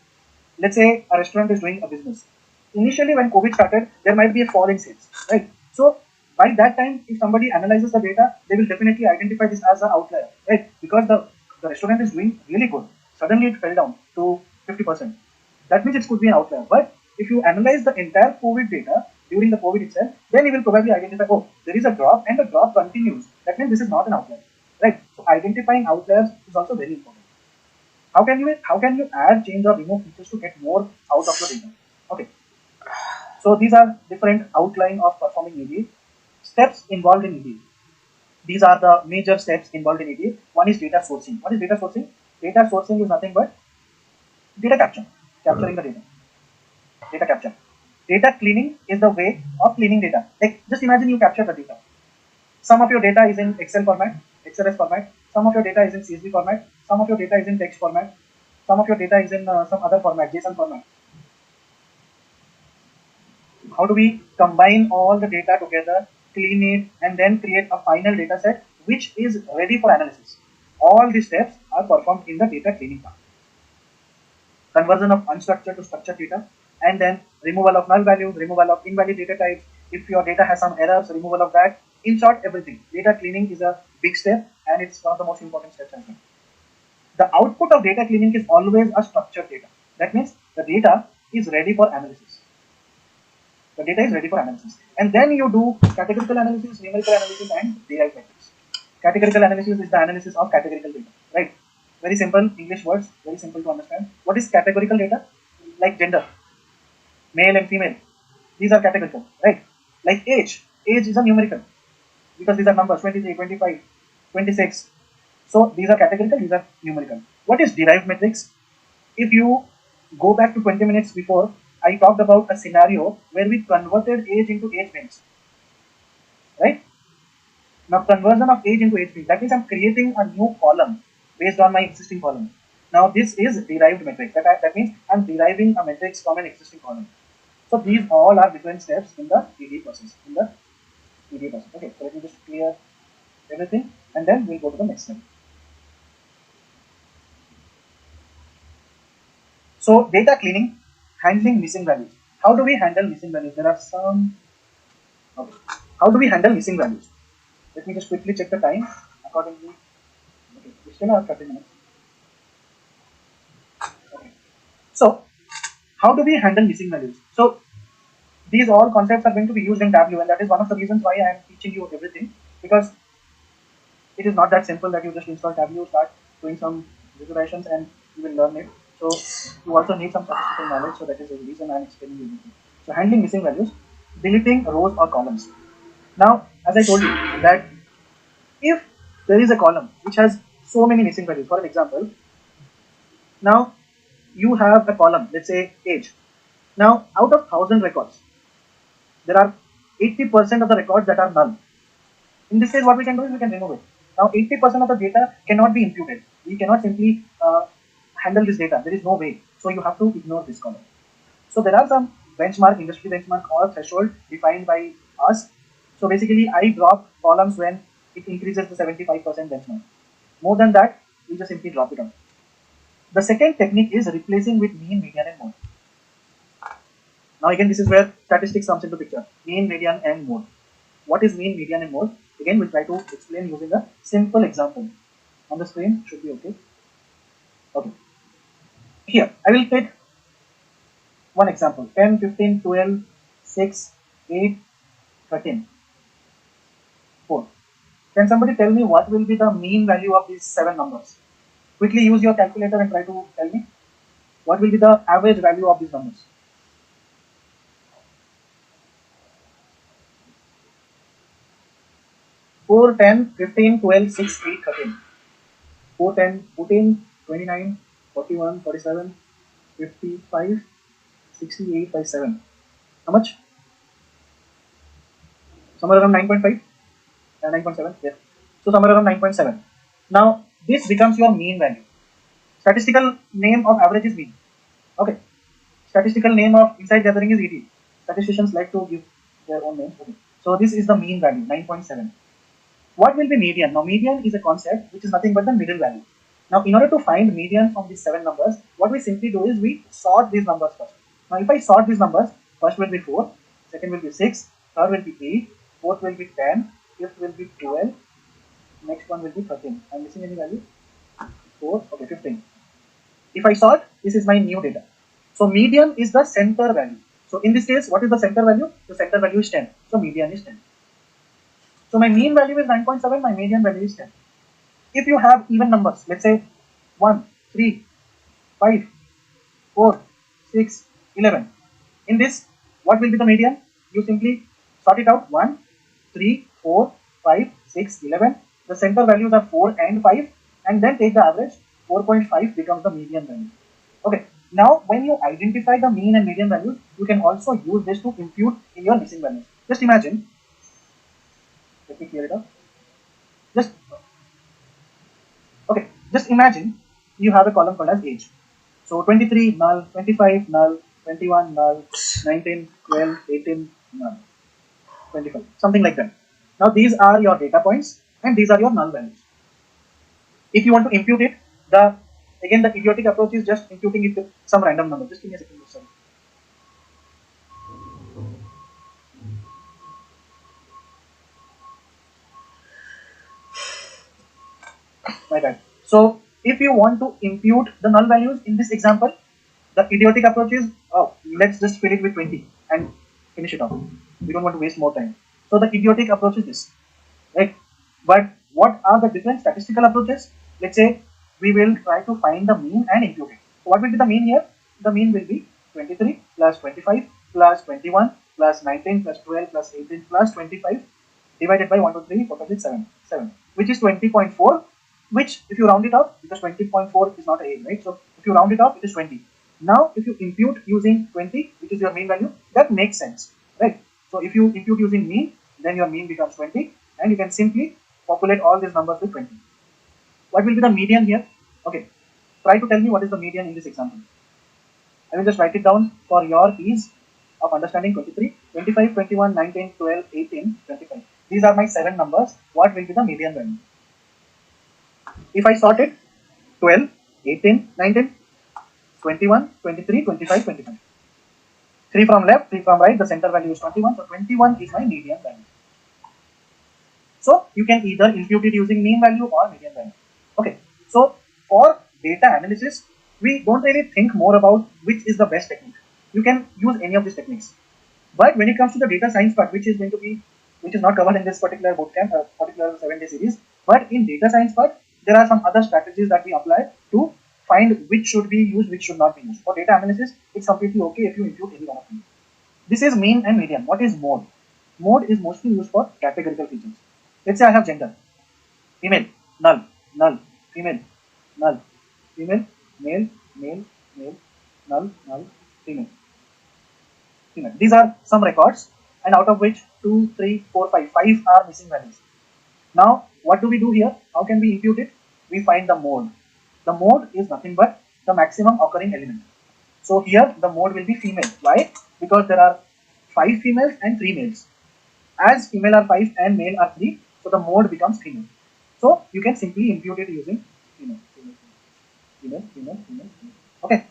let's say a restaurant is doing a business. Initially, when COVID started, there might be a fall in sales, right? So by that time, if somebody analyzes the data, they will definitely identify this as an outlier, right? Because the restaurant is doing really good. Suddenly, it fell down to 50%. That means it could be an outlier. But if you analyze the entire COVID data during the COVID itself, then you will probably identify, oh, there is a drop and the drop continues. That means this is not an outlier. right? So identifying outliers is also very important. How can you add, change, or remove features to get more out of your data? Okay, so these are different outline of performing EDA. Steps involved in EDA. These are the major steps involved in EDA. One is data sourcing. What is data sourcing? Data sourcing is nothing but data capture, capturing the data. Data capture. Data cleaning is the way of cleaning data. Like just imagine you capture the data. Some of your data is in Excel format, XLS format. Some of your data is in CSV format. Some of your data is in text format. Some of your data is in some other format, JSON format. How do we combine all the data together, clean it, and then create a final data set which is ready for analysis? All these steps are performed in the data cleaning part. Conversion of unstructured to structured data, and then removal of null values, removal of invalid data types. If your data has some errors, removal of that. In short, everything. Data cleaning is a big step, and it's one of the most important steps as well. The output of data cleaning is always a structured data. That means the data is ready for analysis. The data is ready for analysis. And then you do categorical analysis, numerical analysis, and derived metrics. Categorical analysis is the analysis of categorical data, right? Very simple English words, very simple to understand. What is categorical data? Like gender, male and female. These are categorical, right? Like age. Age is a numerical because these are numbers 23, 25, 26. So these are categorical, these are numerical. What is derived metrics? If you go back to 20 minutes before, I talked about a scenario where we converted age into age names, right? Now conversion of age into age names, that means I'm creating a new column based on my existing column. Now this is derived metrics. That means I'm deriving a matrix from an existing column. So these all are different steps in the EDA process. Okay, so let me just clear everything and then we'll go to the next step. So data cleaning, handling missing values. How do we handle missing values? There are some. Okay. How do we handle missing values? Let me just quickly check the time accordingly. Okay, we still have 30 minutes. Okay. So how do we handle missing values? So these all concepts are going to be used in Tableau, and that is one of the reasons why I am teaching you everything, because it is not that simple that you just install Tableau, start doing some visualizations, and you will learn it. So you also need some statistical knowledge. So that is the reason I am explaining you everything. So handling missing values, deleting rows or columns. Now, as I told you that if there is a column which has so many missing values, for an example, now you have a column, let's say age. Now, out of 1,000 records, there are 80% of the records that are null. In this case, what we can do is we can remove it. Now, 80% of the data cannot be imputed. We cannot simply handle this data. There is no way. So you have to ignore this column. So there are some benchmark, industry benchmark or threshold defined by us. So basically, I drop columns when it increases to 75% benchmark. More than that, we just simply drop it out. The second technique is replacing with mean, median, and mode. Now again, this is where statistics comes into picture. Mean, median, and mode. What is mean, median, and mode? Again, we'll try to explain using a simple example. On the screen, should be okay. Okay. Here, I will take one example. 10, 15, 12, 6, 8, 13, 4. Can somebody tell me what will be the mean value of these 7 numbers? Quickly use your calculator and try to tell me what will be the average value of these numbers. 4, 10, 15, 12, 6, 8, 13. 4, 10, 14, 29, 41, 47, 55, 68 by 7. How much? Somewhere around 9.5? 9.7? Yeah. So somewhere around 9.7. Now, this becomes your mean value. Statistical name of average is mean. Okay. Statistical name of inside gathering is ET. Statisticians like to give their own names. Okay. So this is the mean value, 9.7. What will be median? Now, median is a concept which is nothing but the middle value. Now, in order to find median from these 7 numbers, what we simply do is we sort these numbers first. Now, if I sort these numbers, first will be 4, second will be 6, third will be 8, fourth will be 10, fifth will be 12, next one will be 13. I'm missing any value? 4, okay, 15. If I sort, this is my new data. So, median is the center value. So, in this case, what is the center value? The center value is 10. So, median is 10. So, my mean value is 9.7, my median value is 10. If you have even numbers, let's say 1, 3, 5, 4, 6, 11. In this, what will be the median? You simply sort it out. 1, 3, 4, 5, 6, 11. The center values are 4 and 5, and then take the average. 4.5 becomes the median value. Okay. Now, when you identify the mean and median values, you can also use this to impute in your missing values. Just imagine. Let me clear it up. Just okay. Just imagine you have a column called as age. So 23 null, 25 null, 21 null, 19, 12, 18 null, 25, something like that. Now these are your data points and these are your null values. If you want to impute it, the again the idiotic approach is just imputing it with some random number. Just give me a second. Sorry. My bad. So if you want to impute the null values in this example, the idiotic approach is let's just fill it with 20 and finish it off. We don't want to waste more time. So the idiotic approach is this, right? But what are the different statistical approaches? Let's say we will try to find the mean and impute it. So what will be the mean here? The mean will be 23 plus 25 plus 21 plus 19 plus 12 plus 18 plus 25 divided by 1, 2, 3, 4, 5, 6, 7, 7, which is 20.4, which if you round it up, because 20.4 is not a, right? So if you round it up, it is 20. Now, if you impute using 20, which is your mean value, that makes sense, right? So if you impute using mean, then your mean becomes 20, and you can simply populate all these numbers with 20. What will be the median here? Okay, try to tell me what is the median in this example. I will just write it down for your ease of understanding. 23, 25, 21, 19, 12, 18, 25. These are my 7 numbers. What will be the median value? If I sort it, 12, 18, 19, 21, 23, 25, 25. 3 from left, 3 from right, the center value is 21, so 21 is my median value. So you can either impute it using mean value or median value. Okay, so for data analysis, we don't really think more about which is the best technique. You can use any of these techniques. But when it comes to the data science part, which is not covered in this particular bootcamp, particular 7-day series, but in data science part, there are some other strategies that we apply to find which should be used, which should not be used. For data analysis, it's completely okay if you impute any one of them. This is mean and median. What is mode? Mode is mostly used for categorical features. Let's say I have gender. Female, null, null, female, null, female, male, male, male, null, null, female. Female. These are some records, and out of which 2, 3, 4, 5, 5 are missing values. Now, what do we do here? How can we impute it? We find the mode. The mode is nothing but the maximum occurring element. So here the mode will be female. Why? Because there are 5 females and 3 males. As female are 5 and male are 3, so the mode becomes female. So you can simply impute it using female, female, female, female, female, female. Okay.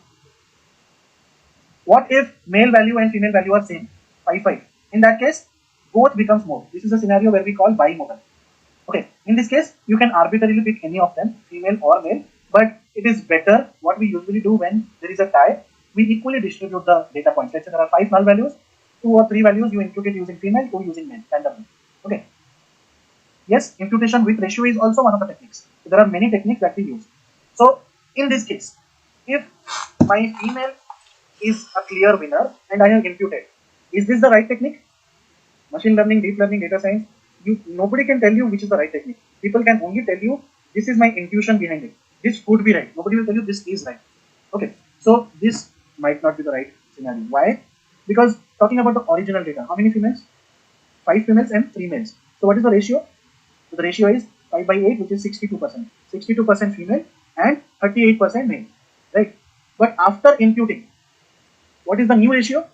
What if male value and female value are same? 5, 5. In that case, both becomes mode. This is a scenario where we call bimodal. Okay. In this case, you can arbitrarily pick any of them, female or male, but it is better. What we usually do when there is a tie, we equally distribute the data points. Let's say there are 5 null values, 2 or 3 values you impute it using female, 2 using male, randomly. Okay. Yes, imputation with ratio is also one of the techniques. So there are many techniques that we use. So in this case, if my female is a clear winner and I have imputed, is this the right technique? Machine learning, deep learning, data science, nobody can tell you which is the right technique. People can only tell you this is my intuition behind it. This could be right. Nobody will tell you this is right. Okay, so this might not be the right scenario. Why? Because talking about the original data, how many females? 5 females and 3 males. So what is the ratio? So the ratio is 5 by 8, which is 62%. 62% female and 38% male, right? But after imputing, what is the new ratio?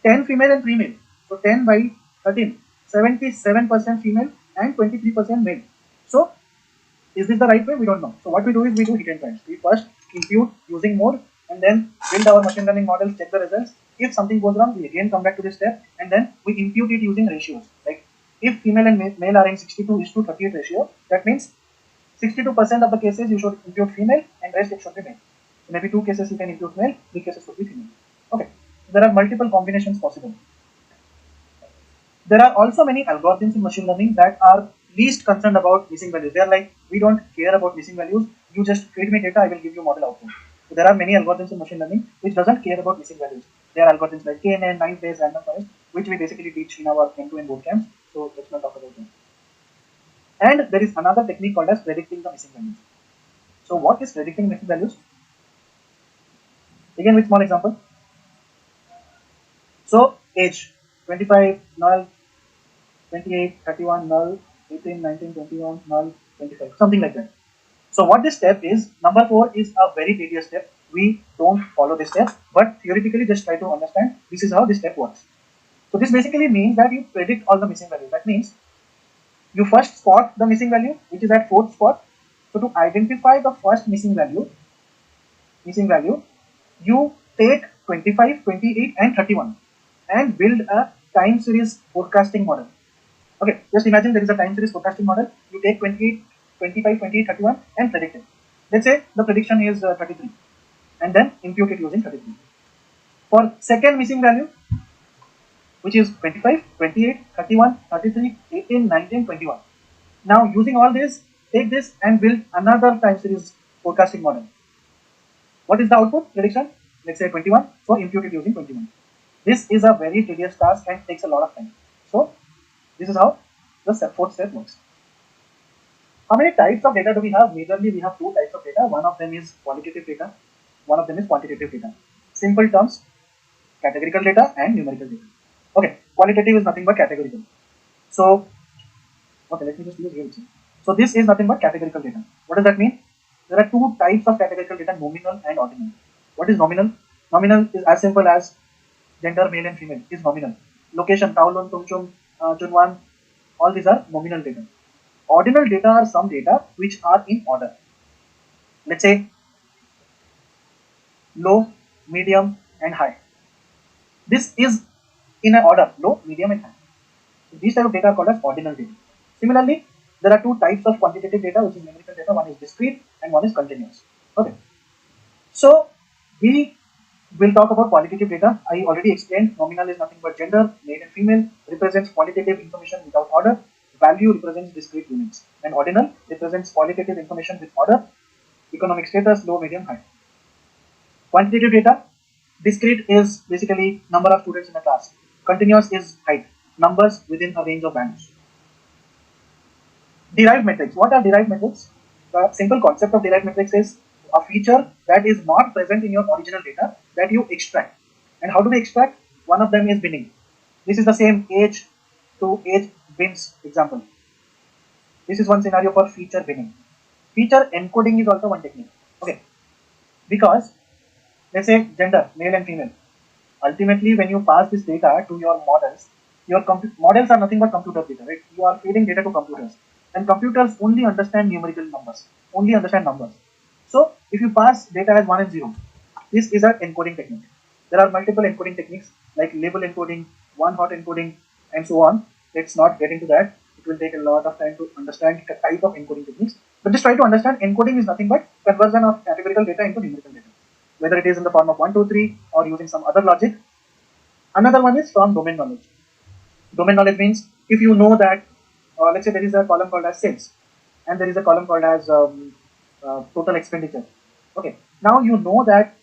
10 female and 3 male. So 10 by 13, 77% female and 23% male. So is this the right way? We don't know. So what we do is we do hit and punch. We first impute using mode and then build our machine learning models, check the results. If something goes wrong, we again come back to this step and then we impute it using ratios. Like if female and male are in 62:38 ratio, that means 62% of the cases you should impute female and rest it should be male. So maybe 2 cases you can impute male, 3 cases could be female. Okay. There are multiple combinations possible. There are also many algorithms in machine learning that are least concerned about missing values. They are like, we don't care about missing values. You just feed me data, I will give you model output. So there are many algorithms in machine learning which doesn't care about missing values. There are algorithms like KNN, 9-phase, random forest, which we basically teach in our end-to-end bootcamps. So let's not talk about them. And there is another technique called as predicting the missing values. So what is predicting missing values? Again with small example. So age 25 null, 28, 31 null, 18, 19, 21 null, 25, something like that. So what this step is, number 4 is a very tedious step. We don't follow this step, but theoretically just try to understand this is how this step works. So this basically means that you predict all the missing values. That means you first spot the missing value, which is at 4th spot. So to identify the first missing value, you take 25, 28 and 31 and build a time series forecasting model. Okay, just imagine there is a time series forecasting model. You take 28, 25, 28, 31 and predict it. Let's say the prediction is 33 and then impute it using 33. For second missing value, which is 25, 28, 31, 33, 18, 19, 21. Now using all this, take this and build another time series forecasting model. What is the output prediction? Let's say 21. So impute it using 21. This is a very tedious task and takes a lot of time. So this is how the fourth step works. How many types of data do we have? Majorly we have two types of data. One of them is qualitative data. One of them is quantitative data. Simple terms, categorical data and numerical data. Okay, qualitative is nothing but categorical. So, okay, let me just use here. So this is nothing but categorical data. What does that mean? There are two types of categorical data, nominal and ordinal. What is nominal? Nominal is as simple as gender, male and female is nominal. Location, Kowloon, Tumchum, Chunwan, all these are nominal data. Ordinal data are some data which are in order. Let's say low, medium and high. This is in an order, low, medium and high. These type of data are called as ordinal data. Similarly, there are two types of quantitative data, which is numerical data. One is discrete and one is continuous. Okay. So we will talk about qualitative data. I already explained nominal is nothing but gender, male and female, represents qualitative information without order. Value represents discrete units. And ordinal represents qualitative information with order, economic status, low, medium, high. Quantitative data, discrete is basically number of students in a class. Continuous is height, numbers within a range of values. Derived metrics. What are derived metrics? The simple concept of derived metrics is a feature that is not present in your original data that you extract. And how do we extract? One of them is binning. This is the same age to age bins example. This is one scenario for feature binning. Feature encoding is also one technique. Okay. Because let's say gender, male and female. Ultimately, when you pass this data to your models, your models are nothing but computer data, right? You are feeding data to computers. And computers only understand numerical numbers, only understand numbers. So if you pass data as 1 and 0, this is an encoding technique. There are multiple encoding techniques like label encoding, one-hot encoding, and so on. Let's not get into that. It will take a lot of time to understand the type of encoding techniques. But just try to understand encoding is nothing but conversion of categorical data into numerical data, whether it is in the form of 1, 2, 3 or using some other logic. Another one is from domain knowledge. Domain knowledge means if you know that let's say there is a column called as sales and there is a column called as total expenditure. Okay, now you know that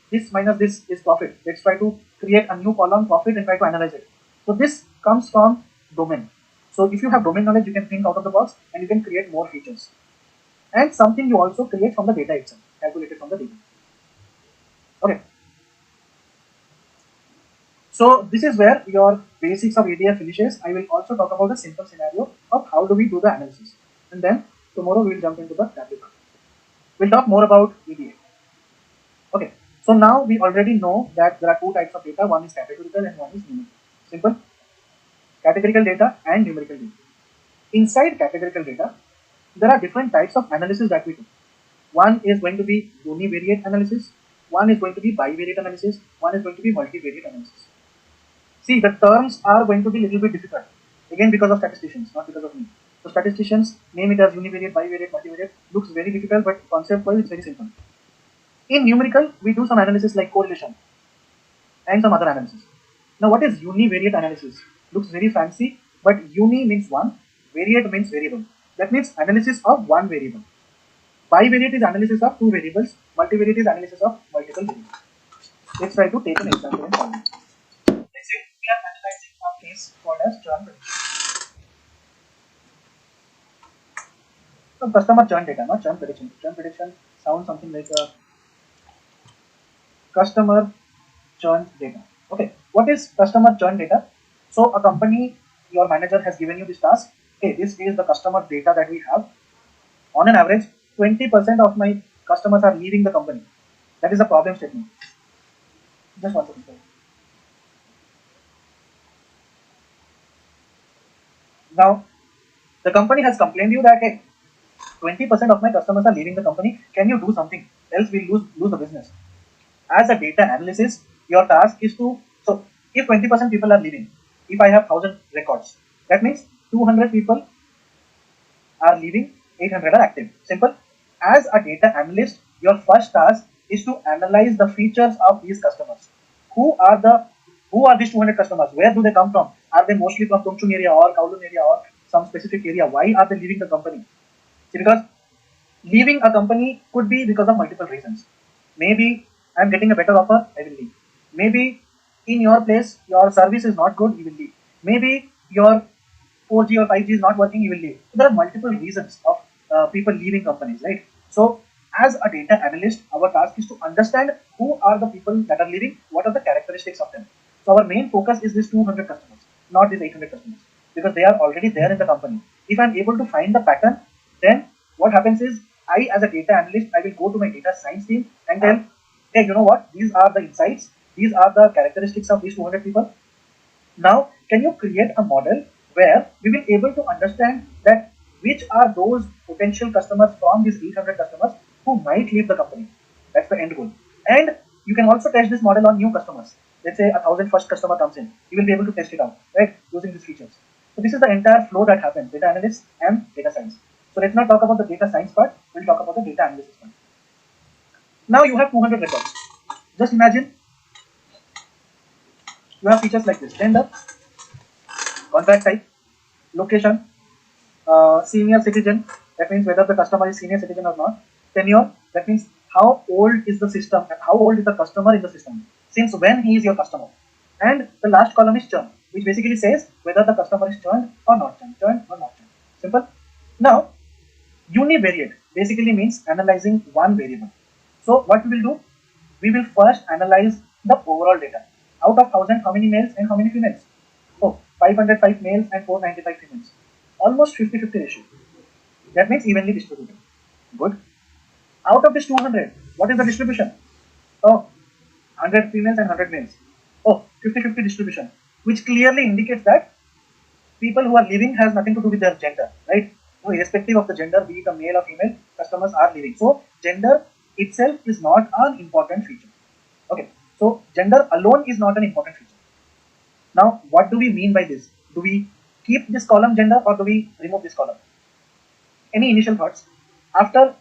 this minus this is profit. Let's try to create a new column profit and try to analyze it. So this comes from domain. So if you have domain knowledge, you can think out of the box and you can create more features. And something you also create from the data itself, calculated from the data. Okay. So this is where your basics of EDA finishes. I will also talk about a simple scenario of how do we do the analysis. And then tomorrow we will jump into the tablet. We'll talk more about EDA. Okay. So now we already know that there are two types of data. One is categorical and one is numerical. Simple. Categorical data and numerical data. Inside categorical data, there are different types of analysis that we do. One is going to be univariate analysis. One is going to be bivariate analysis. One is going to be multivariate analysis. See, the terms are going to be a little bit difficult. Again, because of statisticians, not because of me. So statisticians name it as univariate, bivariate, multivariate. Looks very difficult, but concept-wise it's very simple. In numerical, we do some analysis like correlation and some other analysis. Now, what is univariate analysis? Looks very fancy, but uni means one, Variate means variable. That means analysis of one variable. Bivariate is analysis of two variables. Multivariate is analysis of multiple variables. Let's try to take an example and solve it. Let's say we are analyzing a case called as churn prediction. So customer churn data, not churn prediction. Churn prediction sounds something like a customer churn data. Okay, what is customer churn data? So a company, your manager has given you this task. Okay, this is the customer data that we have. On an average, 20% of my customers are leaving the company. That is a problem statement. Just one second. Now, the company has complained you that hey, 20% of my customers are leaving the company. Can you do something? Else we'll lose the business. As a data analysis, your task is to, so if 20% people are leaving, if I have 1000 records, that means 200 people are leaving, 800 are active. Simple. As a data analyst, your first task is to analyze the features of these customers. Who are these 200 customers? Where do they come from? Are they mostly from Tumchung area or Kowloon area or some specific area? Why are they leaving the company? See, because leaving a company could be because of multiple reasons. Maybe I'm getting a better offer, I will leave. Maybe in your place, your service is not good, you will leave. Maybe your 4G or 5G is not working, you will leave. So there are multiple reasons of people leaving companies, right? So as a data analyst, our task is to understand who are the people that are leaving, what are the characteristics of them. So our main focus is these 200 customers, not these 800 customers, because they are already there in the company. If I'm able to find the pattern, then what happens is I, as a data analyst, I will go to my data science team and tell, hey, you know what? These are the insights. These are the characteristics of these 200 people. Now, can you create a model where we will able to understand that which are those potential customers from these 800 customers who might leave the company? That's the end goal. And you can also test this model on new customers. Let's say 1000 first customer comes in. You will be able to test it out, right? Using these features. So this is the entire flow that happens, data analysis and data science. So let's not talk about the data science part. We'll talk about the data analysis part. Now you have 200 records. Just imagine you have features like this: gender, contract type, location, senior citizen, that means whether the customer is senior citizen or not, tenure, that means how old is the system and how old is the customer in the system, since when he is your customer. And the last column is churn, which basically says whether the customer is churned or not churned, Simple. Now, univariate basically means analyzing one variable. So what we will do? We will first analyze the overall data. Out of 1000, how many males and how many females? Oh, 505 males and 495 females. Almost 50-50 ratio. That means evenly distributed. Good. Out of this 200, what is the distribution? Oh, 100 females and 100 males. Oh, 50-50 distribution, which clearly indicates that people who are leaving has nothing to do with their gender, right? So irrespective of the gender, be it a male or female, customers are leaving. So gender itself is not an important feature. Okay, so gender alone is not an important feature. Now, what do we mean by this? Do we keep this column gender or do we remove this column? Any initial thoughts? After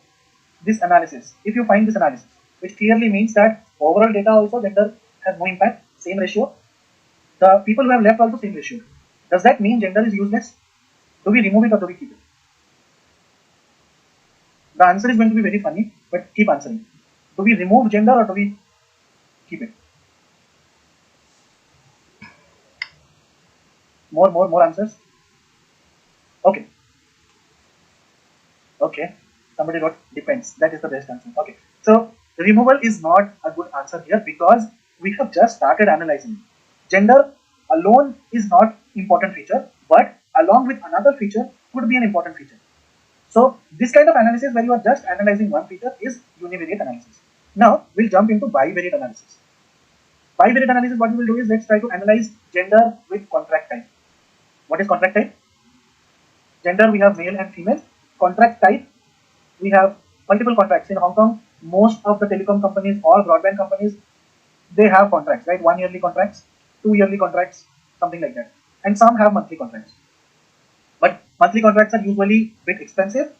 this analysis, if you find this analysis, which clearly means that overall data also gender has no impact, same ratio. The people who have left also same ratio. Does that mean gender is useless? Do we remove it or do we keep it? The answer is going to be very funny, but keep answering. Do we remove gender or do we keep it? More answers? Okay. Okay. Somebody wrote depends. That is the best answer. Okay. So removal is not a good answer here because we have just started analyzing. Gender alone is not important feature, but along with another feature could be an important feature. So this kind of analysis where you are just analyzing one feature is univariate analysis. Now we'll jump into bivariate analysis. Bivariate analysis, what we will do is let's try to analyze gender with contract type. What is contract type? Gender, we have male and female. Contract type, we have multiple contracts. In Hong Kong, most of the telecom companies or broadband companies, they have contracts, right? 1 yearly contracts, 2 yearly contracts, something like that. And some have monthly contracts. But monthly contracts are usually a bit expensive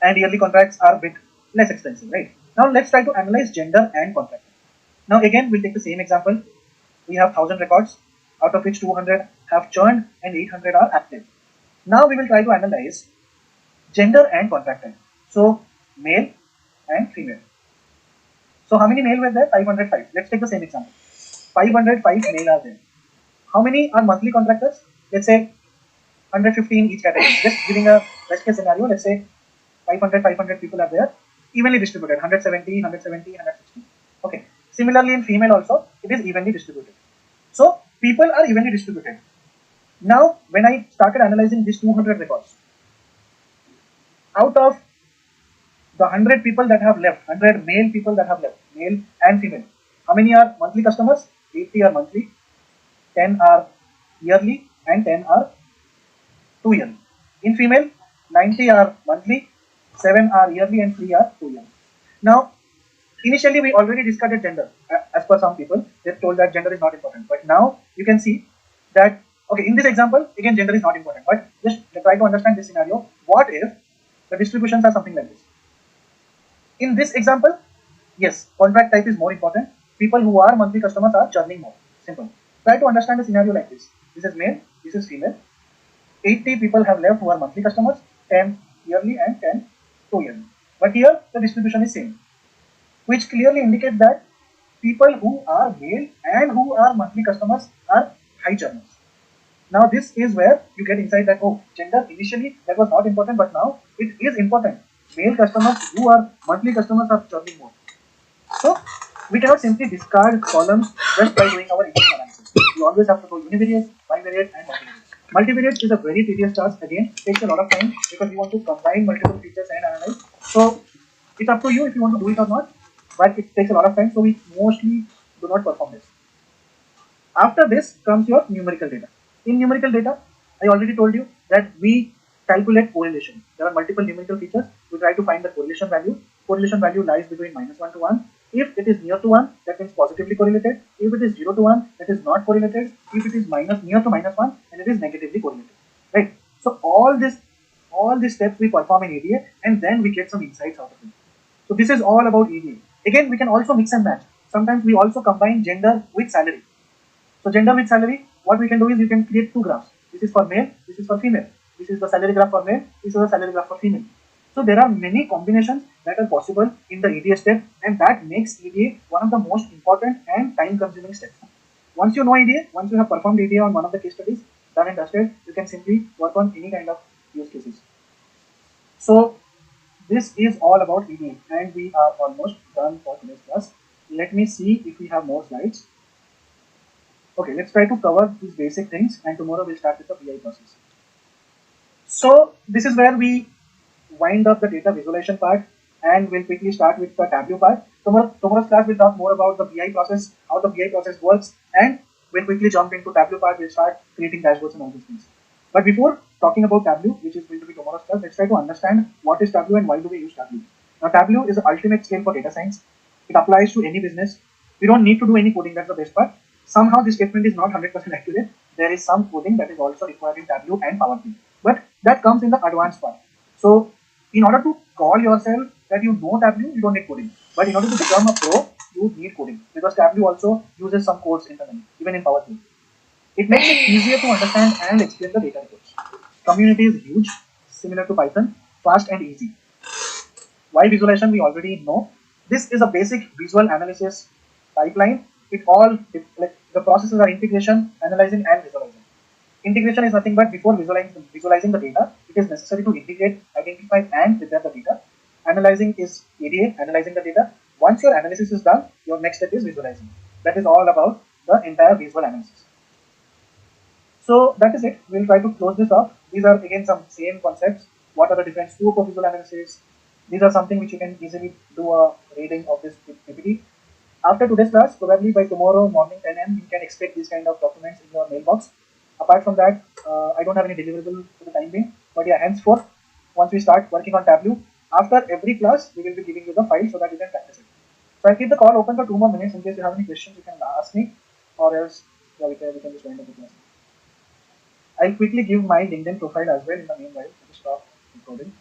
and yearly contracts are a bit less expensive, right? Now let's try to analyze gender and contract. Now again, we'll take the same example. We have 1000 records, out of which 200 have churned and 800 are active. Now we will try to analyze gender and contract type. So male and female. So how many male were there? 505. Let's take the same example. 505 male are there. How many are monthly contractors? Let's say 150 in each category. Just giving a best case scenario, let's say 500 people are there, evenly distributed, 170, 170, 160. Okay. Similarly, in female also, it is evenly distributed. So people are evenly distributed. Now, when I started analyzing these 200 records, out of the 100 people that have left, 100 male people that have left, male and female, how many are monthly customers? 80 are monthly, 10 are yearly, and 10 are 2 yearly. In female, 90 are monthly, 7 are yearly, and 3 are 2 yearly. Now, initially we already discarded gender. As per some people, they told that gender is not important. But now you can see that, okay, in this example, again, gender is not important. But just try to understand this scenario. What if the distributions are something like this? In this example, yes, contract type is more important. People who are monthly customers are churning more. Simple. Try to understand a scenario like this. This is male, this is female. 80 people have left who are monthly customers, 10 yearly and 10 2 yearly. But here the distribution is same, which clearly indicates that people who are male and who are monthly customers are high churners. Now this is where you get insight that, oh, gender initially that was not important, but now it is important. Male customers who are monthly customers are churning more. So we cannot simply discard columns just by doing our initial analysis. You always have to go univariate, bivariate, and multivariate. Multivariate is a very tedious task. Again, takes a lot of time because you want to combine multiple features and analyze. So it's up to you if you want to do it or not, but it takes a lot of time. So we mostly do not perform this. After this comes your numerical data. In numerical data, I already told you that we calculate correlation. There are multiple numerical features. We try to find the correlation value. Correlation value lies between -1 to 1. If it is near to 1, that means positively correlated. If it is 0 to 1, that is not correlated. If it is near to -1, then it is negatively correlated. Right? So all these steps we perform in EDA, and then we get some insights out of it. So this is all about EDA. Again, we can also mix and match. Sometimes we also combine gender with salary. So gender with salary, what we can do is you can create two graphs. This is for male, this is for female. This is the salary graph for male, this is the salary graph for female. So there are many combinations that are possible in the EDA step, and that makes EDA one of the most important and time-consuming steps. Once you know EDA, once you have performed EDA on one of the case studies, done and dusted, you can simply work on any kind of use cases. So this is all about EDA, and we are almost done for today's class. Let me see if we have more slides. Okay, let's try to cover these basic things, and tomorrow we'll start with the BI process. So this is where we wind up the data visualization part, and we'll quickly start with the Tableau part. Tomorrow's class will talk more about the BI process, how the BI process works, and we'll quickly jump into Tableau part. We'll start creating dashboards and all these things. But before talking about Tableau, which is going to be tomorrow's class, let's try to understand what is Tableau and why do we use Tableau. Now Tableau is the ultimate scale for data science. It applies to any business. We don't need to do any coding, that's the best part. Somehow this statement is not 100% accurate. There is some coding that is also required in Tableau and Power BI, but that comes in the advanced part. So in order to call yourself that you know Tableau, you don't need coding. But in order to become a pro, you need coding, because Tableau also uses some codes internally, even in Power BI. It makes it easier to understand and explain the data reports. Community is huge, similar to Python, fast and easy. Why visualization we already know. This is a basic visual analysis pipeline. It all, like the processes are integration, analyzing, and visualizing. Integration is nothing but before visualizing the data, it is necessary to integrate, identify, and prepare the data. Analyzing is EDA, analyzing the data. Once your analysis is done, your next step is visualizing. That is all about the entire visual analysis. So that is it. We'll try to close this off. These are again some same concepts. What are the different scope of visual analysis? These are something which you can easily do a reading of this PPT. After today's class, probably by tomorrow morning 10 a.m., you can expect these kind of documents in your mailbox. Apart from that, I don't have any deliverable for the time being. But yeah, henceforth, once we start working on Tableau, after every class, we will be giving you the file so that you can practice it. So I'll keep the call open for 2 more minutes in case you have any questions. You can ask me, or else yeah, we can just wind up the class. I'll quickly give my LinkedIn profile as well in the meanwhile to stop recording.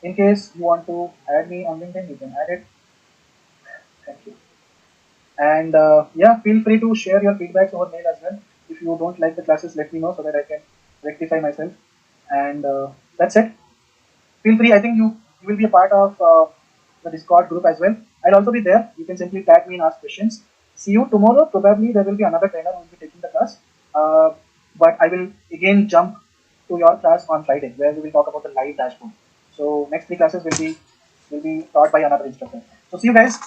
In case you want to add me on LinkedIn, you can add it. Thank you. And yeah, feel free to share your feedbacks over mail as well. If you don't like the classes, let me know so that I can rectify myself. And that's it. Feel free. I think you will be a part of the Discord group as well. I'll also be there. You can simply tag me and ask questions. See you tomorrow. Probably there will be another trainer who will be taking the class. Uh, but I will again jump to your class on Friday, where we will talk about the live dashboard. So next three classes will be taught by another instructor. So see you guys.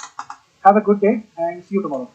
Have a good day and see you tomorrow.